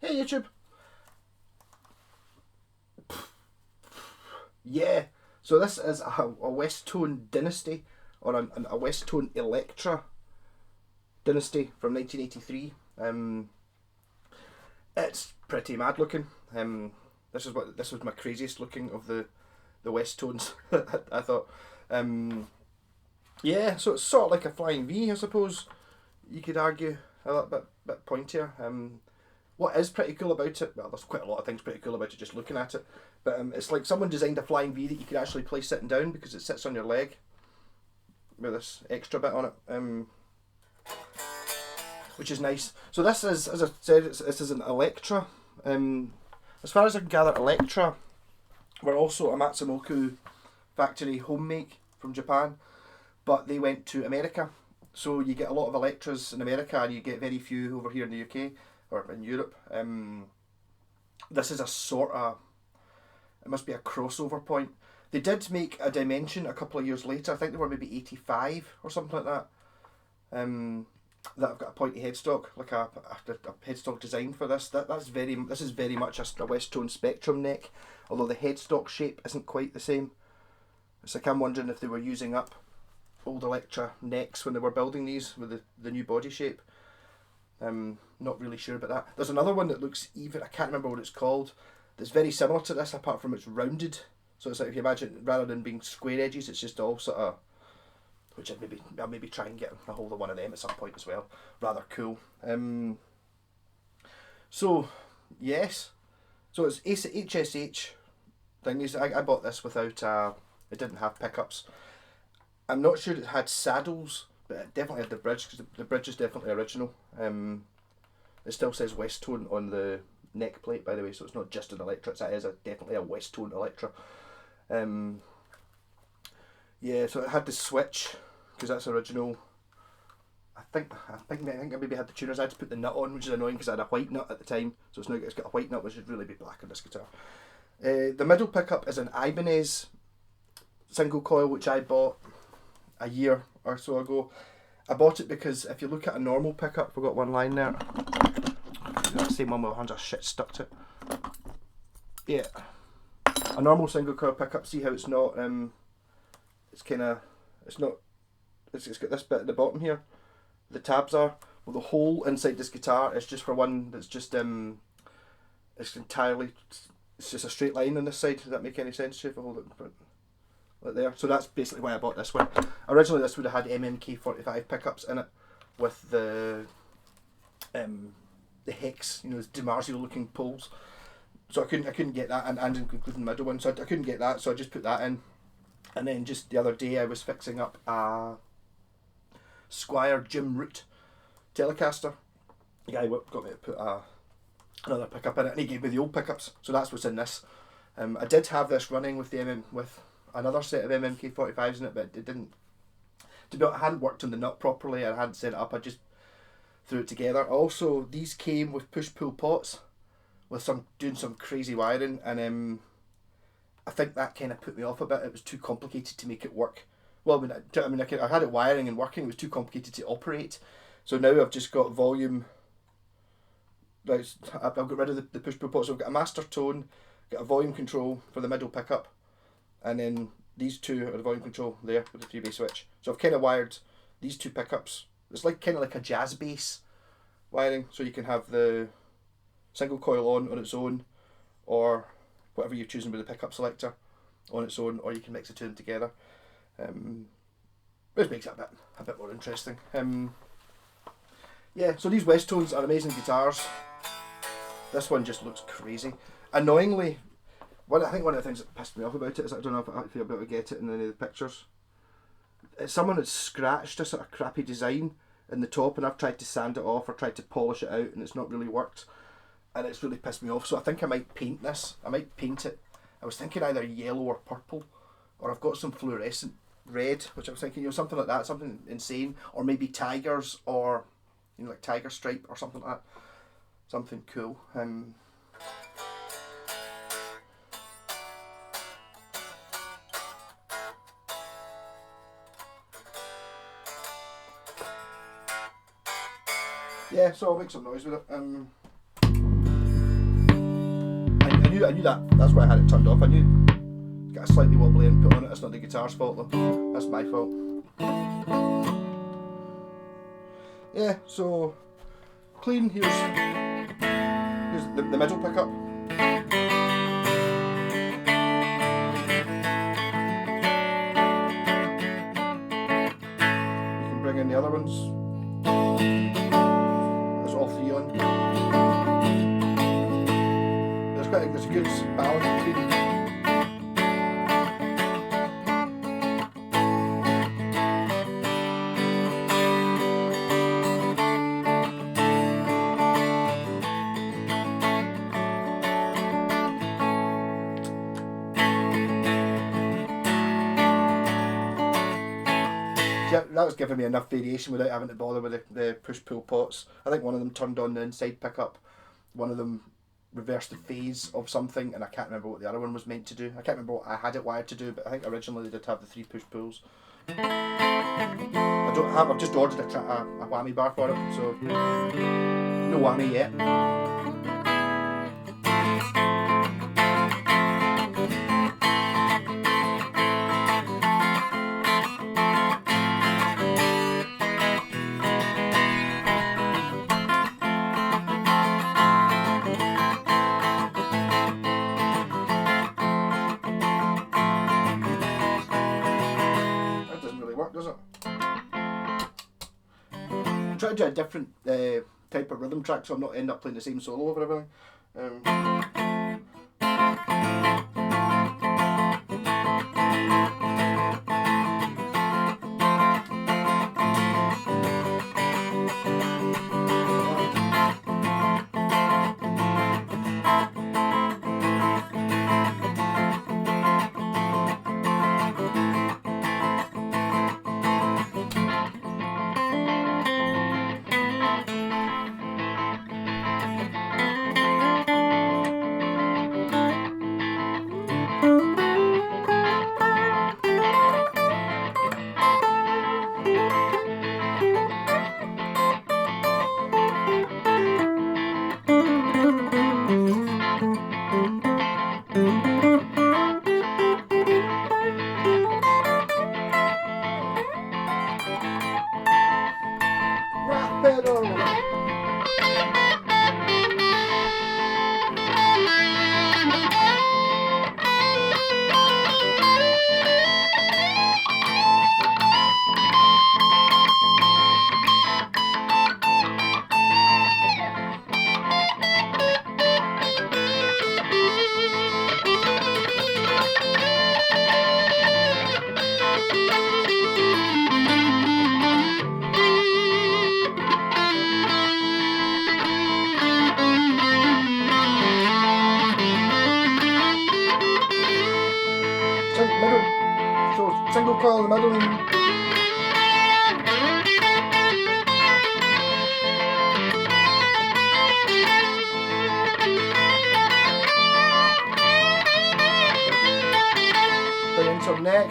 Hey YouTube. Yeah. So this is a Westone dynasty, or a Westone Electra dynasty from 1983. It's pretty mad looking. This was my craziest looking of the Westones. I thought. Yeah. So it's sort of like a flying V, I suppose. You could argue a little bit pointier. What is pretty cool about it, well, there's quite a lot of things pretty cool about it just looking at it, but it's like someone designed a flying V that you could actually play sitting down because it sits on your leg with this extra bit on it, which is nice. So this is, as I said, this is an Electra. As far as I can gather, Electra were also a Matsumoku factory home make from Japan, but they went to America. So you get a lot of Electras in America and you get very few over here in the UK or in Europe. This is a sort of, it must be a crossover point. They did make a Dimension a couple of years later. I think they were maybe 85 or something like that. That I've got a pointy headstock, like a headstock design for this. This is very much a Westone Spectrum neck, although the headstock shape isn't quite the same. It's like I'm wondering if they were using up old Electra necks when they were building these with the new body shape. Not really sure about that. There's another one that looks even, I can't remember what it's called, that's very similar to this apart from it's rounded. So it's like if you imagine rather than being square edges, it's just all sort of, which I'll maybe try and get a hold of one of them at some point as well. Rather cool. So yes, so it's HSH thingies. I bought this without it didn't have pickups. I'm not sure it had saddles, but it definitely had the bridge because the bridge is definitely original. It still says Westone on the neck plate, by the way, so it's not just an Electra. It is definitely a Westone Electra. Yeah, so it had the switch because that's original. I think I maybe had the tuners. I had to put the nut on, which is annoying because I had a white nut at the time, so it's got a white nut, which should really be black on this guitar. The middle pickup is an Ibanez single coil, which I bought a year or so ago. I bought it because if you look at a normal pickup, we've got one line there. That same one with hands are shit stuck to it. Yeah, a normal single coil pickup. See how it's not. It's kind of. It's not. It's got this bit at the bottom here. The tabs are. Well, the hole inside this guitar is just for one. That's just It's entirely. It's just a straight line on this side. Does that make any sense? If I hold it like there. So that's basically why I bought this one. Originally this would have had MMK45 pickups in it with the hex, you know, those DiMarzio looking poles. So I couldn't get that, and including the middle one, so I couldn't get that, so I just put that in. And then just the other day I was fixing up a Squire Jim Root Telecaster. The guy got me to put another pickup in it, and he gave me the old pickups, so that's what's in this. I did have this running with with another set of MMK45s in it, but it didn't. To be honest, I hadn't worked on the nut properly. I hadn't set it up. I just threw it together. Also, these came with push-pull pots, with doing some crazy wiring, and I think that kind of put me off a bit. It was too complicated to make it work. Well, I had it wiring and working. It was too complicated to operate. So now I've just got volume. Right, I've got rid of the push-pull pots. So I've got a master tone, got a volume control for the middle pickup, and then these two are the volume control there with the 3-bay switch. So I've kind of wired these two pickups. It's like kind of like a jazz bass wiring, so you can have the single coil on its own, or whatever you're choosing with the pickup selector on its own, or you can mix the two of them together, which makes it a bit more interesting. Yeah, so these Westones are amazing guitars. This one just looks crazy. Annoyingly, I think one of the things that pissed me off about it is I don't know if you'll be able to get it in any of the pictures. Someone had scratched a sort of crappy design in the top, and I've tried to sand it off or tried to polish it out, and it's not really worked, and it's really pissed me off. So I think I might paint this. I might paint it. I was thinking either yellow or purple, or I've got some fluorescent red, which I was thinking, you know, something like that, something insane, or maybe tigers, or you know, like tiger stripe or something like that, something cool. Yeah, so I'll make some noise with it. knew that. That's why I had it turned off. I knew it's got a slightly wobbly input on it. That's not the guitar's fault though. That's my fault. Yeah, so clean. Here's the middle pickup. You can bring in the other ones. There's all three on. There's a good balance between. Yeah, that was giving me enough variation without having to bother with the push-pull pots. I think one of them turned on the inside pickup, one of them reversed the phase of something, and I can't remember what the other one was meant to do. I can't remember what I had it wired to do, but I think originally they did have the 3 push-pulls. I've just ordered a whammy bar for it, so no whammy yet. Try to do a different type of rhythm track so I'm not end up playing the same solo over everything. Single coil in the middle. Bring in some neck.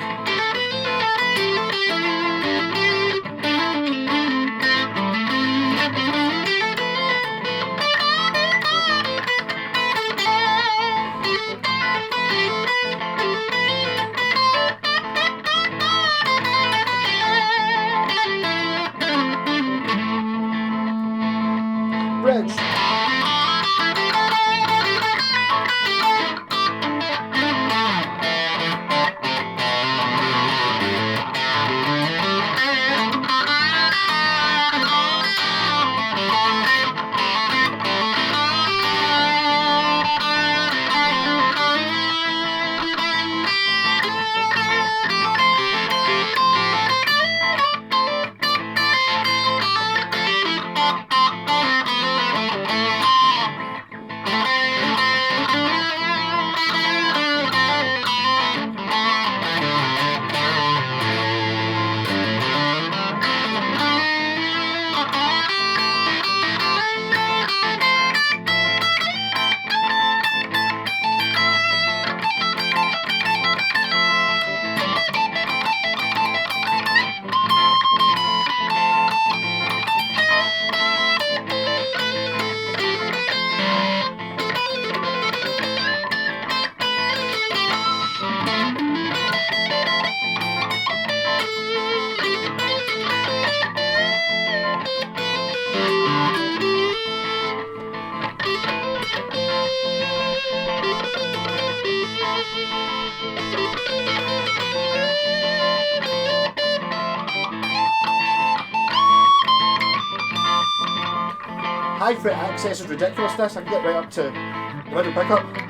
Bridge. High fret access is ridiculousness. I can get right up to the middle pickup.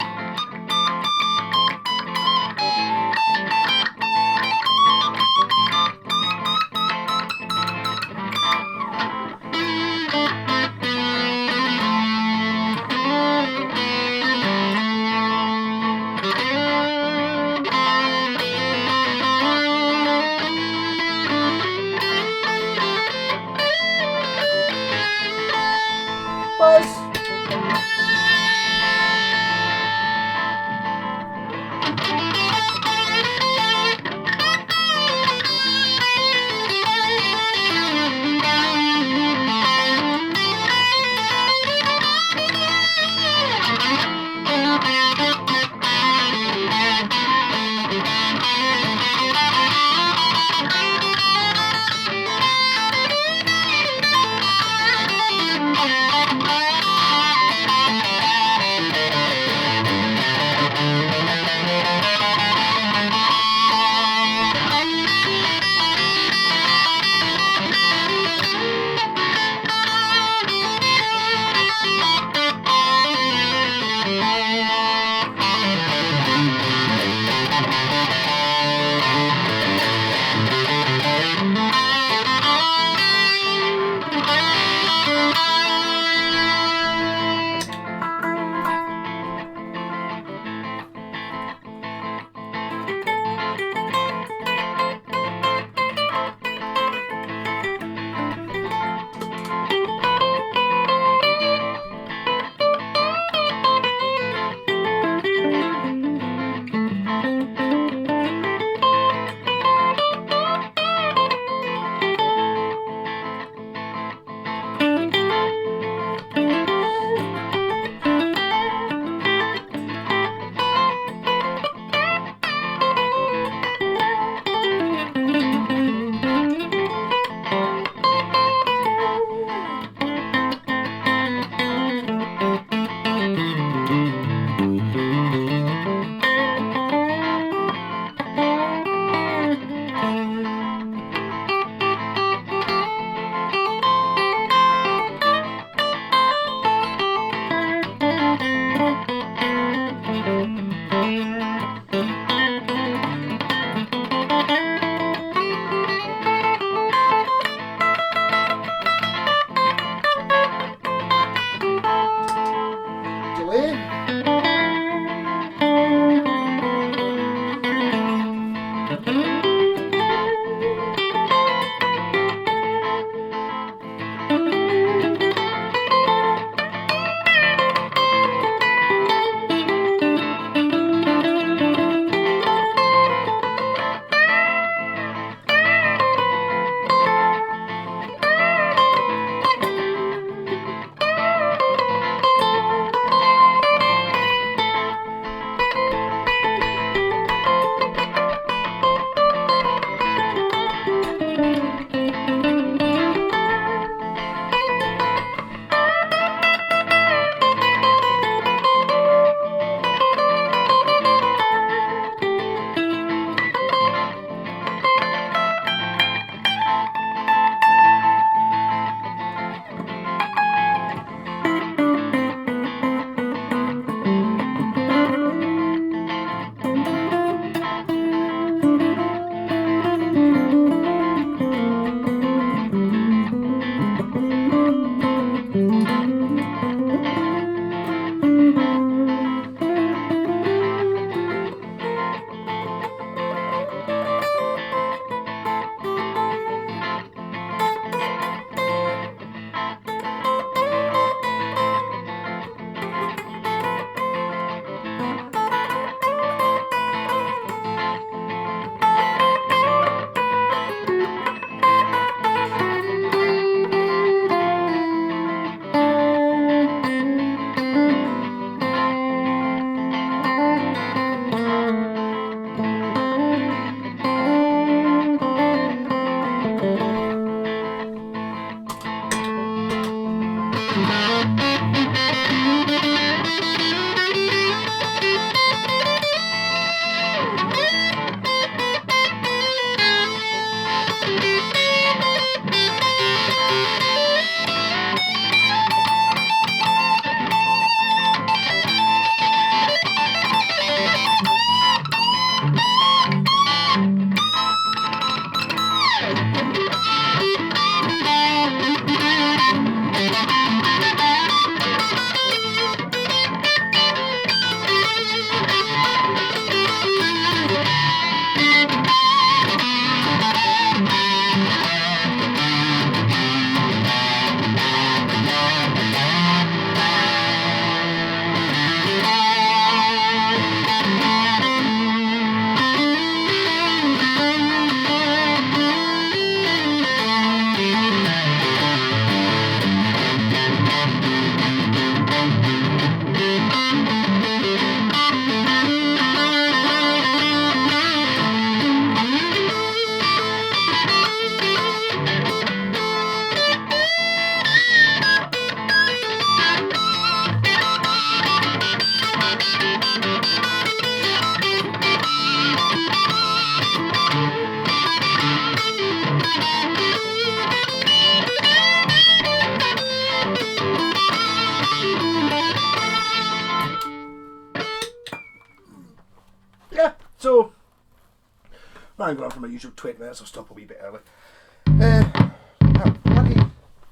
I'm going for my usual 20 minutes. I'll stop a wee bit early.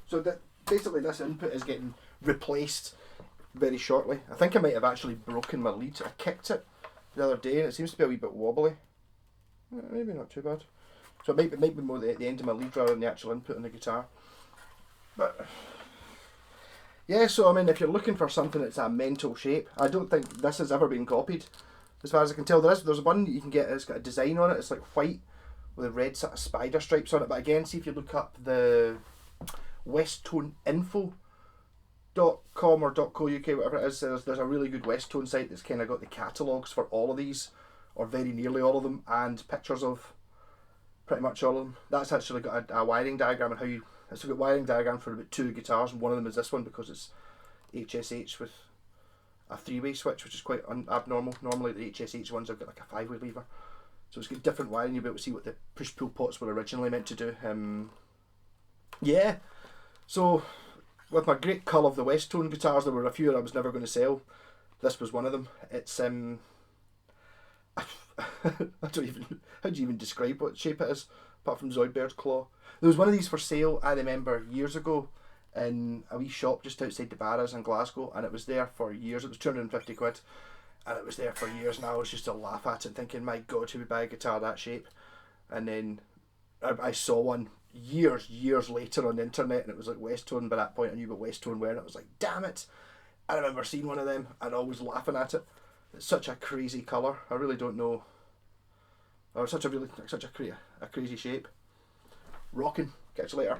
So that basically this input is getting replaced very shortly. I think I might have actually broken my lead. I kicked it the other day and it seems to be a wee bit wobbly. Maybe not too bad. So it might be more the end of my lead rather than the actual input on the guitar. But yeah, so I mean, if you're looking for something that's a mental shape, I don't think this has ever been copied. As far as I can tell, there's one that you can get. It's got a design on it. It's like white with a red sort of spider stripes on it. But again, see if you look up the westoneinfo.com or .co.uk, whatever it is, there's a really good Westone site that's kind of got the catalogues for all of these, or very nearly all of them, and pictures of pretty much all of them. That's actually got a wiring diagram and how you... It's got a wiring diagram for about 2 guitars, and one of them is this one because it's HSH with a 3-way switch, which is quite abnormal. Normally the HSH ones have got like a 5-way lever. So it's got different wiring. You'll be able to see what the push-pull pots were originally meant to do. Yeah, so with my great cull of the Westone guitars, there were a few that I was never going to sell. This was one of them. It's I don't even... How do you even describe what shape it is, apart from Zoidberg's claw? There was one of these for sale, I remember, years ago, in a wee shop just outside the Barras in Glasgow, and it was there for years. It was 250 quid, and it was there for years, and I was just to laugh at it, thinking, my God, who would buy a guitar that shape? And then I saw one years later on the internet, and it was like Westone. By that point, I knew what Westone were, and I was like, damn it! I remember seeing one of them, and always laughing at it. It's such a crazy colour. I really don't know. Or such a crazy shape. Rocking. Catch you later.